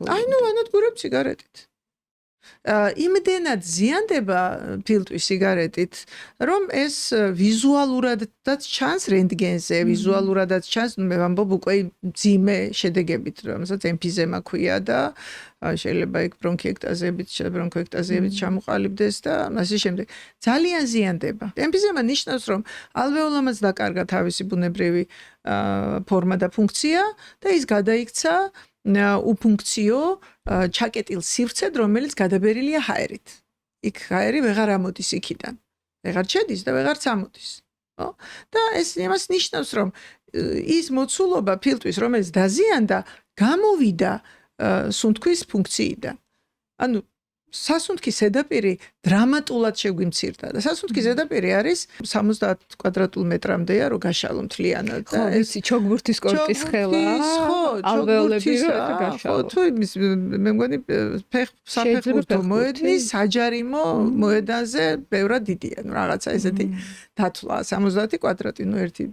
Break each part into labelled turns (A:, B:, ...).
A: აი ნუ ანადგურებ სიგარეტით. იმდენად ზიანდება ფილტვი სიგარეტით, რომ ეს ვიზუალურადაც ჩანს რენტგენზე, ვიზუალურადაც ჩანს, მე ვამბობ უკვე ძიმე შედეგებით, რომელსაც ემფიზემა ქვია და შეიძლება იქ ბრონქოექტაზიებით ჩამოყალიბდეს და ასე შემდეგ. ძალიან ზიანდება. ემფიზემა ნიშნავს, რომ ალვეოლამაც დაკარგა თავისი ბუნებრივი ფორმა და ფუნქცია და ის გადაიქცა უფუნქციო ჩაკეტილ სივრცედ, რომელიც გადაბერილია ჰაერით. იქ ჰაერი ვეღარ ამოდის იქიდან. ვეღარ შედის და ვეღარ წამოდის. ხო? და ეს იმას ნიშნავს, რომ ის მოცულობა ფილტვის, რომელიც დაზიანდა, გამოვიდა სუნთქვის ფუნქციიდან. ანუ სასუნთქის ზედაპირი დრამატულად შეგვიმცირდა და სასუნთქის ზედაპირი არის 70 კვადრატულ მეტრამდეა, რომ გაშალო მთლიანად.
B: ხო, ისი ჩოგბურთის კორტის ხელა. ალვეოლები რო გაშალო.
A: ხო, თუ მე მგონი საფეხბურთო მოედნის საჯარიმო მოედანზე ბევრად დიდია, ნუ რაღაცა ესეთი დათვლა 70 კვადრატი, ნუ ერთი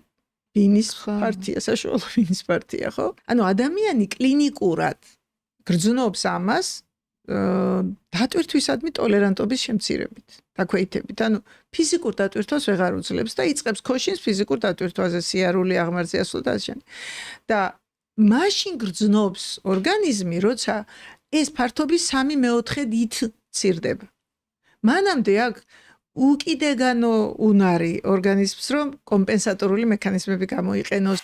A: ბინის პარტია, საშუალო ბინის პარტია, ხო? ანუ ადამიანი კლინიკურად გრძნობს ამას დატვირთვისადმი ტოლერანტობის შემცირებით, დაქვეითებით. ანუ ფიზიკურ დატვირთვას ვეღარ უძლებს და იწყებს ქოშინს ფიზიკურ დატვირთვაზე, სიარული აღმართზე ასულ და ასე შემდეგ. და მაშინ გრძნობს ორგანიზმი, როცა ეს ფართობის 3/4 ით მცირდება. მანამდე აქ უკიდეგანო უნარი ორგანიზმს, რომ კომპენსატორული მექანიზმები გამოიყენოს.